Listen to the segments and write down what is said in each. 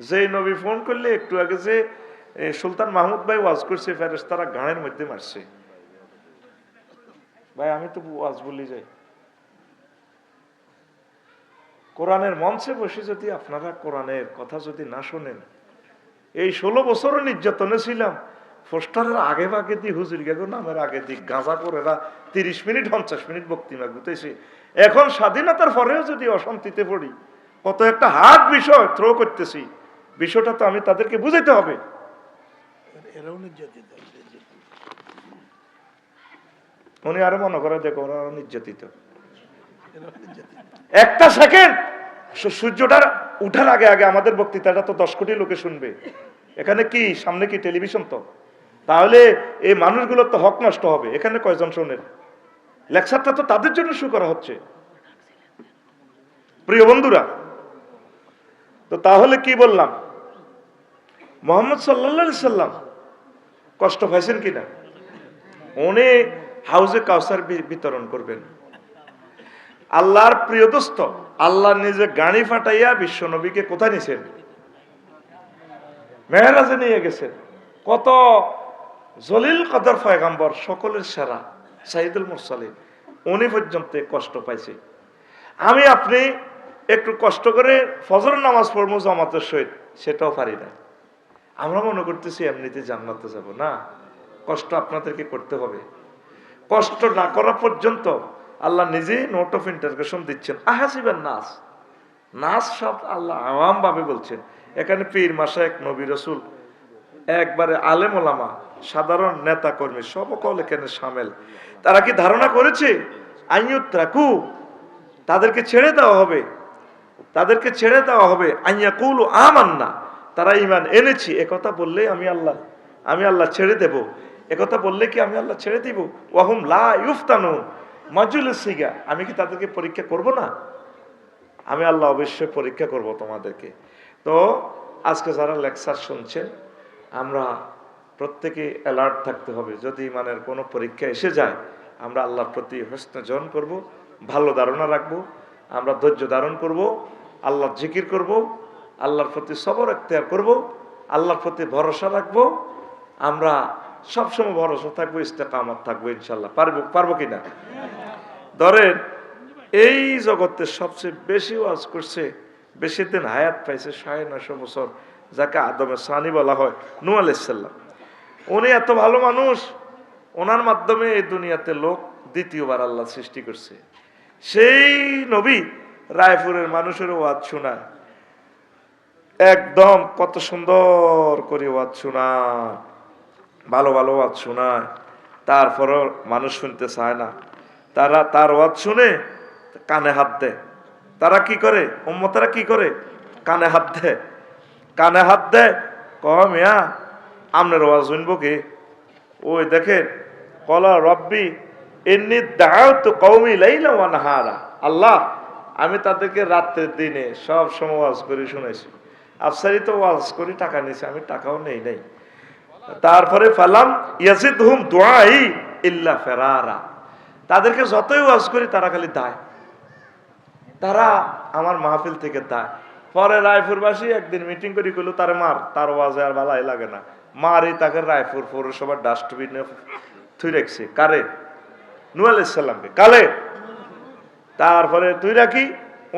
যে নবী ফোন করলে একটু আগে যে সুলতান মাহমুদ ভাই ওয়াজ করছে, ফেরেশতারা গানের মধ্যে মারছে। ভাই আমি তো ওয়াজ বলি যাই, কোরআনের মঞ্চে বসে যদি আপনারা কোরআনের কথা যদি না শোনেন, এই 16 বছরও নির্যাতনে ছিলাম, পোস্টারের আগে ভাগে দি হুজুর গেগো নামের আগে দি গাঁজা করে 30 মিনিট 50 মিনিট বক্তৃতা গুতেছে। এখন স্বাধীনতার পরেও যদি অশান্তিতে পড়ি, কত একটা হার্ড বিষয় থ্রো করতেছি, বিষয়টা তো আমি তাদেরকে বুঝাইতে হবে। উনি আরো মনে করে দেখো ওরা নির্যাতিত। একটা সেকেন্ড সূর্যটার উঠার আগে আগে আমাদের বক্তৃতাটা তো 10 কোটি লোকে শুনবে। এখানে কি সামনে কি টেলিভিশন? তো তাহলে এই মানুষগুলোর তো হক নষ্ট হবে। এখানে কয়জন শোনেন? লেকচারটা তো তাদের জন্য শুরু করা হচ্ছে, প্রিয় বন্ধুরা। তো তাহলে কি বললাম, মুহাম্মদ সাল্লাল্লাহু আলাইহি সাল্লাম কষ্ট পাইছেন কিনা? উনি হাউজে কাউসার বিতরণ করবেন। আল্লাহর প্রিয় দোস্ত, আল্লাহ নিজে গাড়ি ফাটাইয়া বিশ্ব নবীকে কোথায় নিছেন? মেহরাজে নিয়ে গেছেন। কত জলিল কদর পয়গম্বর, সকলের সেরা সাইদুল মুরসালিন, উনি পর্যন্ত কষ্ট পাইছে। আমি আপনি একটু কষ্ট করে ফজর নামাজ পড়বো জামাতের সহিত, সেটাও পারি না। আমরা মনে করতেছি এমনিতে জান্নাতে যাব না, কষ্ট আপনাদেরকে করতে হবে। কষ্ট না করা পর্যন্ত আল্লাহ নিজে নোট অফ ইন্টারগেশন দিচ্ছেন। আহাসিবেন নাস, নাস সব আল্লাহ আওয়াম ভাবে বলছেন। এখানে পীর মাশায়েখ, নবী রাসূল, একবারে আলেম ওলামা, সাধারণ নেতা কর্মী সকল এখানে শামেল। তারা কি ধারণা করেছে আইয়ুত্রাকু, তাদেরকে ছেড়ে দেওয়া হবে, তাদেরকে ছেড়ে দেওয়া হবে? আইয়াকুলু আমান্না, তারা ঈমান এনেছি একথা বললেই আমি আল্লাহ ছেড়ে দেব, একথা বললে কি আমি আল্লাহ ছেড়ে দিব? ওয়াহুম লা ইউফতানুন মাজলিসিগা, আমি কি তাদেরকে পরীক্ষা করব না? আমি আল্লাহ অবশ্যই পরীক্ষা করব তোমাদেরকে। তো আজকে যারা লেকচার শুনছেন, আমরা প্রত্যেকে অ্যালার্ট থাকতে হবে। যদি ইমানের কোনো পরীক্ষা এসে যায়, আমরা আল্লাহর প্রতি হোসনে জন করব, ভালো ধারণা রাখবো, আমরা ধৈর্য ধারণ করব, আল্লাহর জিকির করব, আল্লাহর প্রতি সবর এখতিয়ার করব, আল্লাহর প্রতি ভরসা রাখবো। আমরা সবসময় ভরসা থাকবো, ইস্তেকামত থাকবো ইনশাল্লাহ। পারবো কিনা? ধরেন এই জগতে সবচেয়ে বেশি ওয়াজ করছে, বেশি দিন হায়াত পাইছে, 950 বছর, যাকে আদমের সানি বলা হয়, নূহ আলাইহিস সালাম। উনি এত ভালো মানুষ, ওনার মাধ্যমে এই দুনিয়াতে লোক দ্বিতীয়বার আল্লাহ সৃষ্টি করছে। সেই নবী রায়পুরের মানুষের ওয়াজ শোনায়, একদম কত সুন্দর করে ওয়াজ শোনায়, ভালো ভালো ওয়াজ শোনায়। তারপরও মানুষ শুনতে চায় না। তারা তার ওয়াজ শুনে কানে হাত দেয়। তারা কি করে? উম্মতেরা কি করে? কানে হাত দেয়, কানে হাত দেয়। মিয়া আমনের ওয়াজ শুনবো কি? ওই দেখেন, কলা রব্বি ইন্নী দাআউতু কওমি লাইলা ওয়া নাহারা, আল্লাহ আমি তাদেরকে রাত্রে দিনে সব সময় ওয়াজ করে শুনাইছি। আফসারি তো ওয়াজ করি, টাকা নিয়েছে, আমি টাকাও নেই নাই। তারপরে ফালাম ইয়াজিদহুম দুআই ইল্লা ফিরারা, তাদেরকে যতই ওয়াজ করি তারা খালি দায়, তারা আমার মাহফিল থেকে দায়। পরে রায়পুরবাসী একদিন মিটিং করে কইল, তারে মার, তার ওয়াজে আর ভালাই লাগে না। মারি তাকে রায়পুর পৌরসভার ডাস্টবিনে থুই রাখছে। কারে? নূহ আলাইহিস সালামকে। কালে? তারপরে তুই রাখি,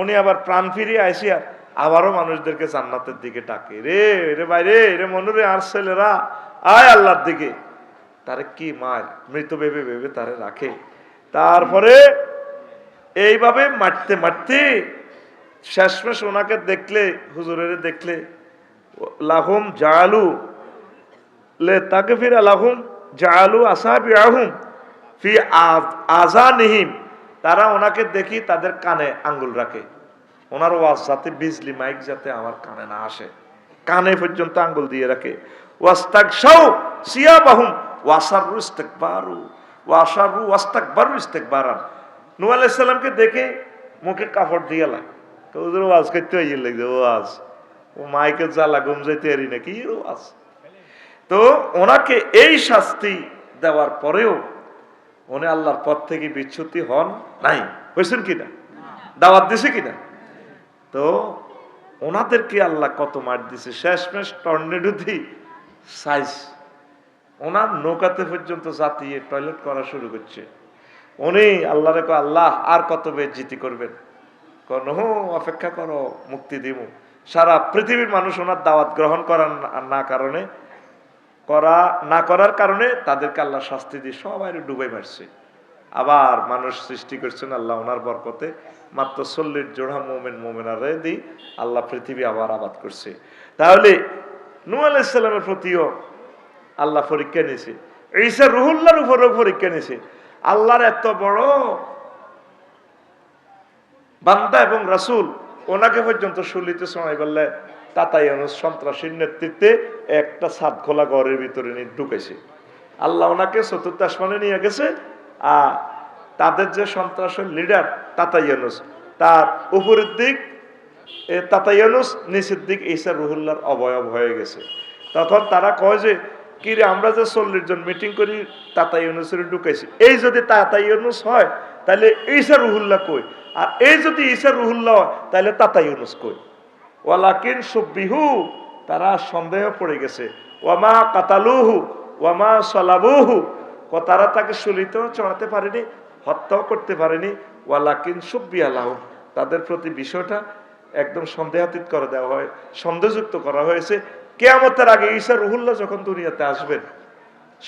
উনি আবার প্রাণ ফিরিয়ে আইসিয়া আবারও মানুষদেরকে জান্নাতের দিকে ডাকে। রে রে বাইরে রে মনুরে, আর ছেলেরা আয় আল্লাহর দিকে। তারে কি মার, মৃত ভেবে ভেবে তারে রাখে। তারপরে এইভাবে মারতে মারতে শেষমেশ ওনাকে দেখলে, হুজুরের দেখলে, লাহুম জালু লে তাকে ফিরা লাহুম জালু আসাবিআহুম ফি আযানিহিম, তারা ওনাকে দেখি তাদের কানে আঙ্গুল রাখে। ওনার ওয়াজ যাতে বিজলি মাইক যাতে আমার কানে না আসে, কানে পর্যন্ত আঙ্গুল দিয়ে রাখে। ওয়াস্তাগশাউ সিয়াবাহুম ওয়াসারু ইস্তিকবারু ওয়াসারু ওয়াস্তাকবারু ইস্তিকবারান। নূহ আলাইহিস সালামকে দেখে মুখে কাপড় দিয়ে লাই, তো ওদের ওয়াজ করতে হইয়ে লাগছে, ওয়াজ ও মাইকে জ্বালা ঘুম যাইতে পারি না, কি ওয়াজ। তো ওনাকে এই শাস্তি দেওয়ার পরেও উনি আল্লাহর পথ থেকে বিচ্যুতি হন নাই। হয়েছেন কিনা? দাওয়াত দিছে কিনা? তো ওনাদেরকে আল্লাহ কত মার দিছে, শেষমেশ টর্নেডো দি সাইজ ওনার নৌকাতে পর্যন্ত জাতিয়ে টয়লেট করা শুরু করছে। উনি আল্লাহ রেখো, আল্লাহ আর কত বেজ্জিতি করবেন? অপেক্ষা করো, মুক্তি দিব। সারা পৃথিবীর মানুষ ওনার দাওয়াত গ্রহণ করার না করার কারণে তাদেরকে আল্লাহ শাস্তি দিয়ে সবাই ডুবাই মারছে। আবার মানুষ সৃষ্টি করছেন আল্লাহ ওনার বরকতে, মাত্র 40 জোড়া মোমেনারে দি আল্লাহ পৃথিবী আবার আবাদ করছে। তাহলে নূহ আলাইহিস সালামের প্রতিও আল্লাহ পরীক্ষা নিয়েছে, ঈসা রুহুল্লাহর উপরেও পরীক্ষা নিয়েছে। আল্লাহর এত বড় বান্দা এবং রাসূল, ওনাকে পর্যন্ত শুলিতে সময় বললে তাতাইয়ানুস সন্ত্রাসীর নেতৃত্বে একটা ছাদ খোলা ঘরের ভিতরে নিয়ে ঢুকেছে। আল্লাহ ওনাকে চতুর্থ আসমানে নিয়ে গেছে। আর তাদের যে সন্ত্রাসের লিডার তাতাইয়ানুস, তার উপরের দিক তাতাইয়ানুস, নিচের দিক ঈসা রুহুল্লাহর অবয়ব হয়ে গেছে। তখন তারা কয় যে কিরে, আমরা যে 40 জন মিটিং করি তাতাইয়ানুসের ঢুকাইছি, এই যদি তাতাইয়ানুস হয় তাহলে ঈসা রুহুল্লাহ কই? আর এই যদি ঈসা রুহুল্লাহ হয় তাহলে তাতাইয়ানুস কই? ওয়ালাকিন সুব্বিহু, তারা সন্দেহ পড়ে গেছে। ওয়ামা কাতালুহু ওয়ামা সালাবুহু, তারা তাকে শুলিতেও চড়াতে পারেনি, হত্যাও করতে পারেনি। ওয়ালাকিন সুব্বিহা লাহুম, তাদের প্রতি বিষয়টা একদম সন্দেহাতীত করে দেওয়া হয়, সন্দেহযুক্ত করা হয়েছে। কিয়ামতের আগে ঈসা রুহুল্লাহ যখন দুনিয়াতে আসবেন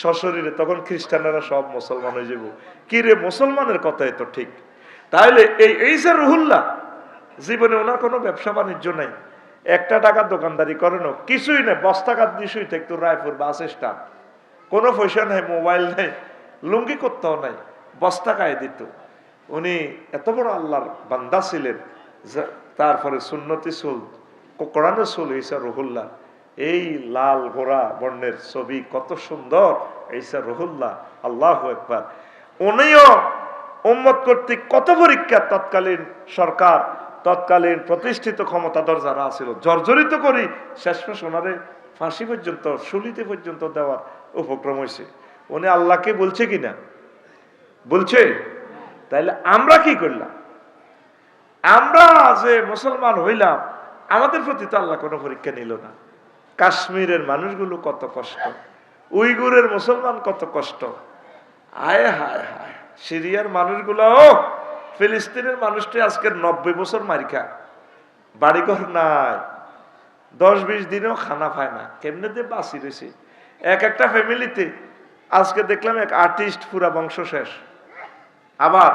সশরীরে, তখন খ্রিস্টানেরা সব মুসলমান হয়ে যাব। কি রে, মুসলমানের কথাই তো ঠিক। তাহলে এই ঈসা রুহুল্লাহ জীবনে ওনার কোনো ব্যবসা বাণিজ্য নাই, একটা টাকার দোকানদারি করেন, কিছুই নেই, বস্তাঘাত দিশুই থাকতো রায়পুর বাস স্ট্যান্ড, কোনো পয়সা নাই, মোবাইল নেই, লুঙ্গি করতেও নাই, বস্তা গায়ে দিত। উনি এত বড় আল্লাহর বান্দা ছিলেন। তারপরে সুন্নতি সুল, কোরআনের সুল ঈসা রুহুল্লাহ, এই লাল ঘোড়া বর্ণের ছবি কত সুন্দর, ঈসা রুহুল্লাহ, আল্লাহু আকবার। উনিও উম্মত কর্তৃক কত পরীক্ষা, তৎকালীন সরকার, তৎকালীন প্রতিষ্ঠিত ক্ষমতাধর যারা ছিল জর্জরিত করি শেষমেশ ওনারে ফাঁসি পর্যন্ত, শুলিতে পর্যন্ত দেওয়ার উপক্রম হয়েছে। উনি আল্লাহকে বলছে কিনা? বলছে। তাইলে আমরা কি করলাম? আমরা যে মুসলমান হইলাম, আমাদের প্রতি তো আল্লাহ কোনো পরীক্ষা নিল না। কাশ্মীরের মানুষগুলো কত কষ্ট, উইগুরের মুসলমান কত কষ্ট, আয় হায় হায়, সিরিয়ার মানুষগুলো, ফিলিস্তিনের মানুষটি আজকে 90 বছর মারি খা, বাড়িঘর নাই, 10-20 দিনেও খানা পায় না, কেমনে দিয়ে বাঁচি রয়েছে। একটা ফ্যামিলিতে আজকে দেখলাম এক আর্টিস্ট, পুরা বংশ শেষ। আবার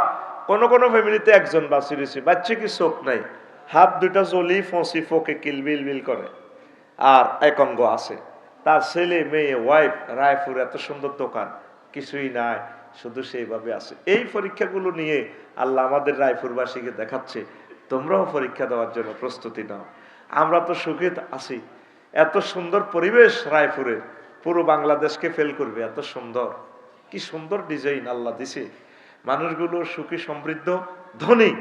কোন কোন ফ্যামিলিতে একজন বাঁচি রয়েছে, বাচ্চা কি চোখ নাই, হাত দুটা জ্বলি ফসি ফোকে কিলবিল বিল করে, আর এক অঙ্গ আছে। তার ছেলে মেয়ে ওয়াইফ, রায়পুর এত সুন্দর দোকান, কিছুই নাই, শুধু সেইভাবে আছে। এই পরীক্ষাগুলো নিয়ে আল্লাহ আমাদের রায়পুরবাসীকে দেখাচ্ছে, তোমরাও পরীক্ষা দেওয়ার জন্য প্রস্তুতি নাও। আমরা তো সুখে আছি, এত সুন্দর পরিবেশ রায়পুরের, পুরো বাংলাদেশকে ফেল করবে, এত সুন্দর, কি সুন্দর ডিজাইন আল্লাহ দিছে। মানুষগুলো সুখী, সমৃদ্ধ, ধনী,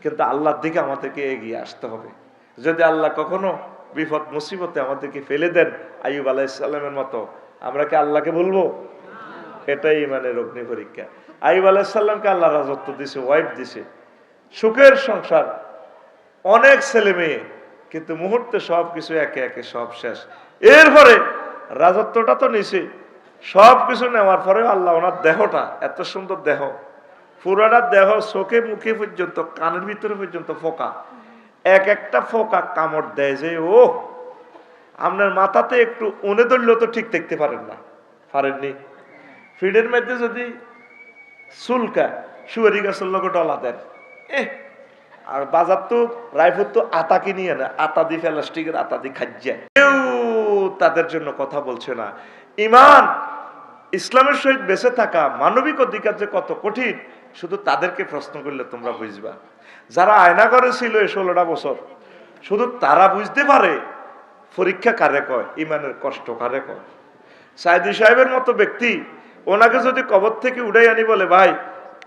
কিন্তু আল্লাহর দিকে আমাদেরকে এগিয়ে আসতে হবে। যদি আল্লাহ কখনো বিপদ মুসিবতে আমাদেরকে ফেলে দেন আইয়ুব আলাইহিস সালামের মতো, আমরা কি আল্লাহকে বলবো? এটাই ইমানের অগ্নি পরীক্ষা। আইয়ুব আলাইহিস সালামকে আল্লাহ রাজত্ব দিছে, ওয়াইফ দিছে, সুখের সংসার, অনেক ছেলে মেয়ে, কিন্তু মুহূর্তে সবকিছু একে একে সব শেষ। এরপরে রাজত্বটা তো নিছে, সবকিছু নেওয়ার পরেও আল্লাহ ওনার দেহটা, এত সুন্দর দেহ, পুরাটা দেহ, চোখে মুখে পর্যন্ত, কানের ভিতরে পর্যন্ত ফোকা, একটা ফোকা কামড় দেয় যে, ও আপনার মাথাতে একটু উনে ধরলেও তো ঠিক দেখতে পারেন না, পারেননি। ফিডের মধ্যে যদি চুলকা, শুয়ারি গাছের লোক ডলা দেন, আর বাজার তো রায়পুর তো আতা কিনিয়ে না, আতা দি প্লাস্টিকের আতা দি খাজ্জায়, কেউ তাদের জন্য কথা বলছে না। ইমান, ইসলামের সহিত বেঁচে থাকা, মানবিক অধিকার যে কত কঠিন, শুধু তাদেরকে প্রশ্ন করলে তোমরা বুঝবা। যারা আয়না করে ছিল 16টা বছর, শুধু তারা বুঝতে পারে পরীক্ষা কারে কয়, ইমানের কষ্ট কারে কয়। সাইদি সাহেবের মতো ব্যক্তি, ওনাকে যদি কবর থেকে উড়াই আনি বলে, ভাই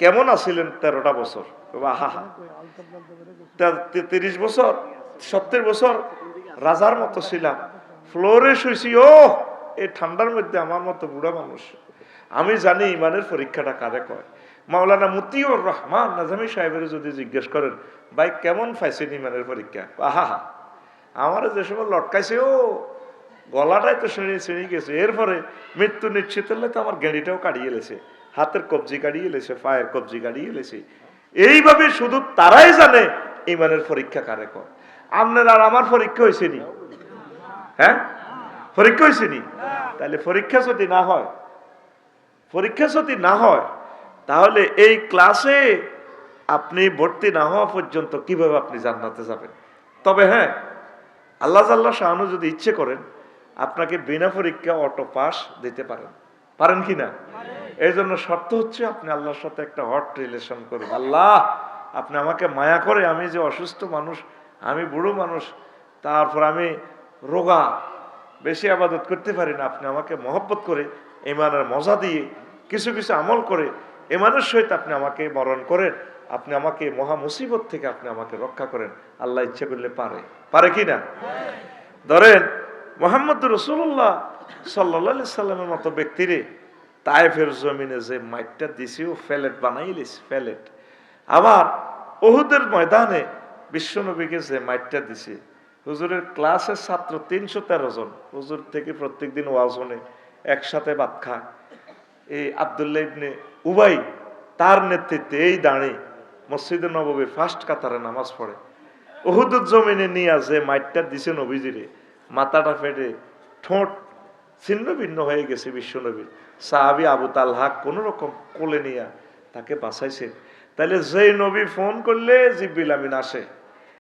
কেমন আছিলেন 13টা বছর, 30 বছর 70 বছর রাজার মতো ছিলাম, ফ্লোরে শুইছি, ও এই ঠান্ডার মধ্যে আমার মতো বুড়া মানুষ। আমি জানি ইমানের পরীক্ষাটা কারে কয়। মাওলানা মতিউর রহমান নাজামি সাহেবের যদি জিজ্ঞেস করেন, ভাই কেমন পাইছেন ইমানের পরীক্ষা, আহা, আমার যে সময় লটকাইছে ও গলাটাই তো ছিঁড়ে গেছে। এরপরে মৃত্যু নিশ্চিত হলে তো আমার গেঁড়িটাও কাটিয়ে এলেছে, হাতের কবজি কাটিয়ে এলেছে, পায়ের কবজি কাটিয়ে এলেছে। এইভাবে শুধু তারাই জানে ইমানের পরীক্ষা কারে কয়। আপনার আর আমার পরীক্ষা হয়েছে নি? হ্যাঁ, পরীক্ষা হয়েছে নি? তাহলে পরীক্ষা যদি না হয়, তাহলে এই ক্লাসে আপনি ভর্তি না হওয়া পর্যন্ত কিভাবে আপনি জান্নাতে যাবেন? তবে হ্যাঁ, আল্লাহ জাল্লা শাহানু যদি ইচ্ছে করেন আপনাকে বিনা পরীক্ষা অটো পাস দিতে পারেন কি না? এই জন্য শর্ত হচ্ছে আপনি আল্লাহর সাথে একটা হট রিলেশন করবেন। আল্লাহ, আপনি আমাকে মায়া করে, আমি যে অসুস্থ মানুষ, আমি বুড়ো মানুষ, তারপর আমি রোগা, বেশি আবাদত করতে পারি না, আপনি আমাকে মহব্বত করে ইমানের মজা দিয়ে কিছু কিছু আমল করে ইমানের সহিত আপনি আমাকে মরণ করেন, আপনি আমাকে মহা মুসিবত থেকে আপনি আমাকে রক্ষা করেন। আল্লাহ ইচ্ছে করলে পারে কি না? ধরেন মুহাম্মদ রাসূলুল্লাহ সাল্লাল্লাহু আলাইহি সাল্লামের মতো ব্যক্তিরে তায়েফের জমিনে যে মাইটটা দিছে, ও ফেলেট বানাইলিস, ফেলেট। আবার উহুদের ময়দানে বিশ্বনবীকে যে মাইটটা দিছে, হুজুরের ক্লাসের ছাত্র 313 জন, হুজুর থেকে প্রত্যেকদিন ওয়াজ শুনে, একসাথে ভাত খায়। এই আব্দুল্লাহ ইবনে উবাই তার নেতৃত্বে এই দাঁড়িয়ে মসজিদে নববীর ফার্স্ট কাতারে নামাজ পড়ে। উহুদের জমিনে নিয়ে যে মাইটটা দিছে নবীজিরে, মাথাটা ফেটে ঠোঁট ছিন্ন ভিন্ন হয়ে গেছে বিশ্বনবীর। সাহাবী আবু তালহা কোন রকম কোলে নিয়ে তাকে বাঁচাইছেন। তাহলে যেই নবী ফোন করলে জিবরিল আমিন আসে,